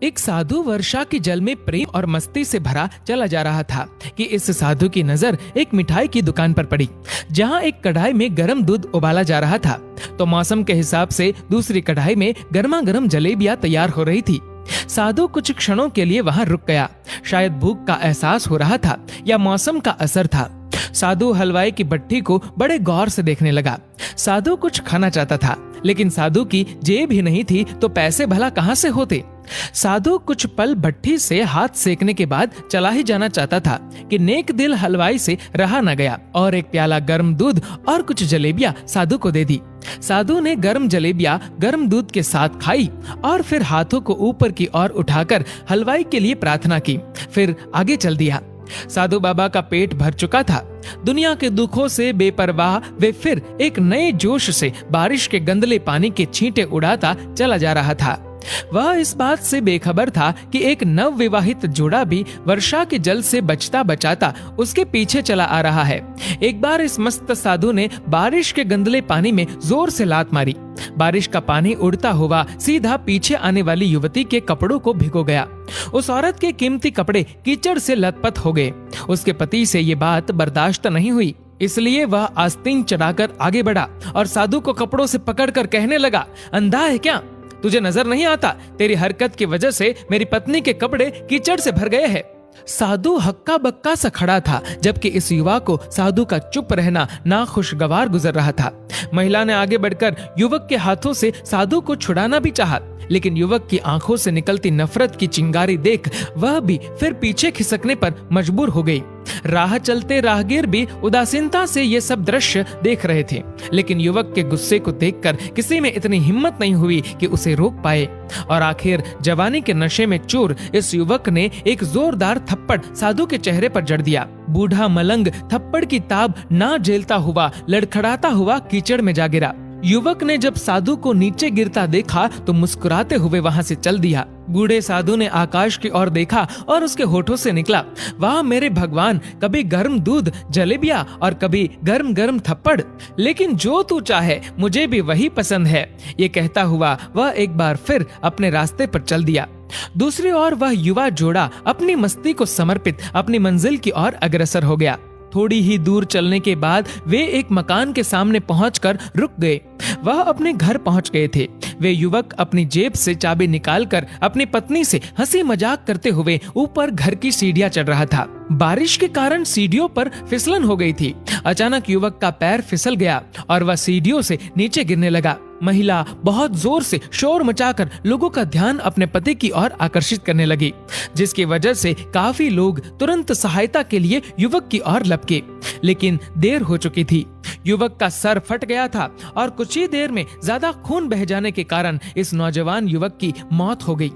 एक साधु वर्षा के जल में प्रेम और मस्ती से भरा चला जा रहा था कि इस साधु की नजर एक मिठाई की दुकान पर पड़ी, जहां एक कढ़ाई में गर्म दूध उबाला जा रहा था। तो मौसम के हिसाब से दूसरी कढ़ाई में गर्मा गर्म जलेबियां तैयार हो रही थी। साधु कुछ क्षणों के लिए वहां रुक गया। शायद भूख का एहसास हो रहा था या मौसम का असर था। साधु हलवाई की भट्टी को बड़े गौर से देखने लगा। साधु कुछ खाना चाहता था, लेकिन साधु की जेब ही नहीं थी तो पैसे भला कहां से होते। साधु कुछ पल भट्टी से हाथ सेकने के बाद चला ही जाना चाहता था कि नेक दिल हलवाई से रहा न गया और एक प्याला गर्म दूध और कुछ जलेबियां साधु को दे दी। साधु ने गर्म जलेबियां गर्म दूध के साथ खाई और फिर हाथों को ऊपर की ओर उठाकर हलवाई के लिए प्रार्थना की, फिर आगे चल दिया। साधु बाबा का पेट भर चुका था। दुनिया के दुखों से बेपरवाह वे फिर एक नए जोश से बारिश के गंदले पानी के छींटे उड़ाता चला जा रहा था। वह इस बात से बेखबर था कि एक नव विवाहित जोड़ा भी वर्षा के जल से बचता बचाता उसके पीछे चला आ रहा है। एक बार इस मस्त साधु ने बारिश के गंदले पानी में जोर से लात मारी। बारिश का पानी उड़ता हुआ सीधा पीछे आने वाली युवती के कपड़ों को भिगो गया। उस औरत के कीमती कपड़े कीचड़ से लथपथ हो गए। उसके पति से ये बात बर्दाश्त नहीं हुई, इसलिए वह आस्तीन चढ़ाकर आगे बढ़ा और साधु को कपड़ों से पकड़कर कहने लगा, अंधा है क्या? तुझे नजर नहीं आता? तेरी हरकत की वजह से मेरी पत्नी के कपड़े कीचड़ से भर गए हैं। साधु हक्का बक्का सा खड़ा था, जबकि इस युवा को साधु का चुप रहना नाखुशगवार गुजर रहा था। महिला ने आगे बढ़कर युवक के हाथों से साधु को छुड़ाना भी चाहा, लेकिन युवक की आंखों से निकलती नफरत की चिंगारी देख वह भी फिर पीछे खिसकने पर मजबूर हो गई। राह चलते राहगीर भी उदासीनता से ये सब दृश्य देख रहे थे, लेकिन युवक के गुस्से को देखकर किसी में इतनी हिम्मत नहीं हुई कि उसे रोक पाए। और आखिर जवानी के नशे में चूर इस युवक ने एक जोरदार थप्पड़ साधु के चेहरे पर जड़ दिया। बूढ़ा मलंग थप्पड़ की ताब ना झेलता हुआ लड़खड़ाता हुआ कीचड़ में जा गिरा। युवक ने जब साधु को नीचे गिरता देखा तो मुस्कुराते हुए वहां से चल दिया। बूढ़े साधु ने आकाश की ओर देखा और उसके होठों से निकला, वाह मेरे भगवान, कभी गर्म दूध जलेबियां और कभी गर्म गर्म थप्पड़, लेकिन जो तू चाहे मुझे भी वही पसंद है। ये कहता हुआ वह एक बार फिर अपने रास्ते पर चल दिया। दूसरी ओर वह युवा जोड़ा अपनी मस्ती को समर्पित अपनी मंजिल की ओर अग्रसर हो गया। थोड़ी ही दूर चलने के बाद वे एक मकान के सामने पहुंचकर रुक गए। वह अपने घर पहुंच गए थे। वे युवक अपनी जेब से चाबी निकालकर अपनी पत्नी से हंसी मजाक करते हुए ऊपर घर की सीढ़ियां चढ़ रहा था। बारिश के कारण सीढ़ियों पर फिसलन हो गई थी। अचानक युवक का पैर फिसल गया और वह सीढ़ियों से नीचे गिरने लगा। महिला बहुत जोर से शोर मचाकर लोगों का ध्यान अपने पति की ओर आकर्षित करने लगी, जिसकी वजह से काफी लोग तुरंत सहायता के लिए युवक की ओर लपके, लेकिन देर हो चुकी थी। युवक का सर फट गया था और कुछ ही देर में ज्यादा खून बह जाने के कारण इस नौजवान युवक की मौत हो गई।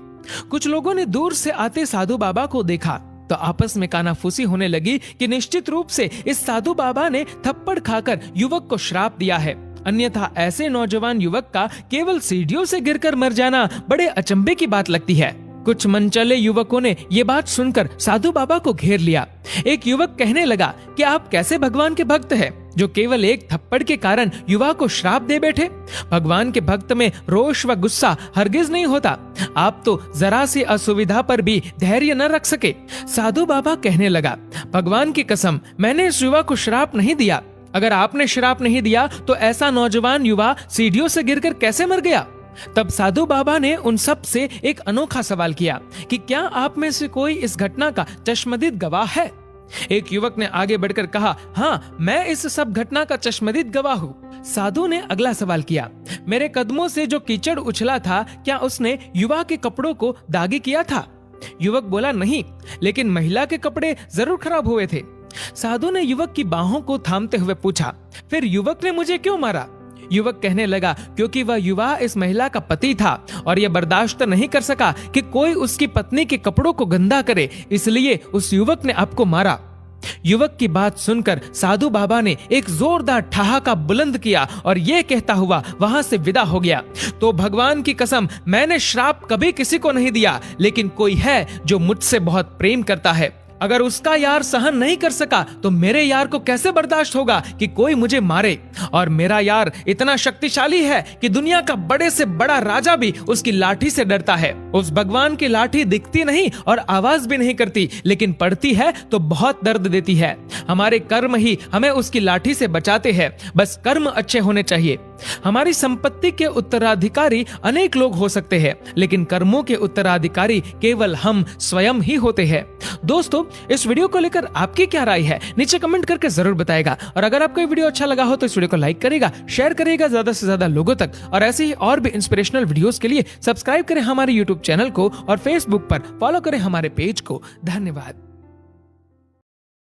कुछ लोगों ने दूर से आते साधु बाबा को देखा तो आपस में कानाफूसी होने लगी कि निश्चित रूप से इस साधु बाबा ने थप्पड़ खाकर युवक को श्राप दिया है, अन्यथा ऐसे नौजवान युवक का केवल सीढ़ियों से गिरकर मर जाना बड़े अचंभे की बात लगती है। कुछ मनचले युवकों ने ये बात सुनकर साधु बाबा को घेर लिया। एक युवक कहने लगा कि आप कैसे भगवान के भक्त हैं, जो केवल एक थप्पड़ के कारण युवा को श्राप दे बैठे। भगवान के भक्त में रोष व गुस्सा हरगिज नहीं होता। आप तो जरा सी असुविधा पर भी धैर्य न रख सके। साधु बाबा कहने लगा, भगवान की कसम, मैंने इस युवा को श्राप नहीं दिया। अगर आपने श्राप नहीं दिया तो ऐसा नौजवान युवा सीढ़ियों से गिरकर कैसे मर गया? तब साधु बाबा ने उन सब से एक अनोखा सवाल किया कि क्या आप में से कोई इस घटना का चश्मदीद गवाह है? एक युवक ने आगे बढ़कर कहा, हाँ, मैं इस सब घटना का चश्मदीद गवाह हूँ। साधु ने अगला सवाल किया, मेरे कदमों से जो कीचड़ उछला था, क्या उसने युवा के कपड़ों को दागी किया था? युवक बोला, नहीं, लेकिन महिला के कपड़े जरूर खराब हुए थे। साधु ने युवक की बाहों को थामते हुए पूछा, फिर युवक ने मुझे क्यों मारा? युवक कहने लगा, क्योंकि वह युवा इस महिला का पति था और यह बर्दाश्त नहीं कर सका कि कोई उसकी पत्नी के कपड़ों को गंदा करे, इसलिए उस युवक ने आपको मारा। युवक की बात सुनकर साधु बाबा ने एक जोरदार ठहाका बुलंद किया और यह कहता हुआ वहां से विदा हो गया, तो भगवान की कसम, मैंने श्राप कभी किसी को नहीं दिया, लेकिन कोई है जो मुझसे बहुत प्रेम करता है। अगर उसका यार सहन नहीं कर सका तो मेरे यार को कैसे बर्दाश्त होगा कि कोई मुझे मारे। और मेरा यार इतना शक्तिशाली है कि दुनिया का बड़े से बड़ा राजा भी उसकी लाठी से डरता है। उस भगवान की लाठी दिखती नहीं और आवाज भी नहीं करती, लेकिन पड़ती है तो बहुत दर्द देती है। हमारे कर्म ही हमें उसकी लाठी से बचाते हैं, बस कर्म अच्छे होने चाहिए। हमारी संपत्ति के उत्तराधिकारी अनेक लोग हो सकते हैं, लेकिन कर्मों के उत्तराधिकारी केवल हम स्वयं ही होते हैं। दोस्तों, इस वीडियो को लेकर आपकी क्या राय है, नीचे कमेंट करके जरूर बताएगा। और अगर आपको ये वीडियो अच्छा लगा हो तो इस वीडियो को लाइक करेगा, शेयर करेगा ज्यादा से ज्यादा लोगों तक। और ऐसे ही और भी इंस्पिरेशनल वीडियोस के लिए सब्सक्राइब करें हमारे यूट्यूब चैनल को और फेसबुक पर फॉलो करें हमारे पेज को। धन्यवाद।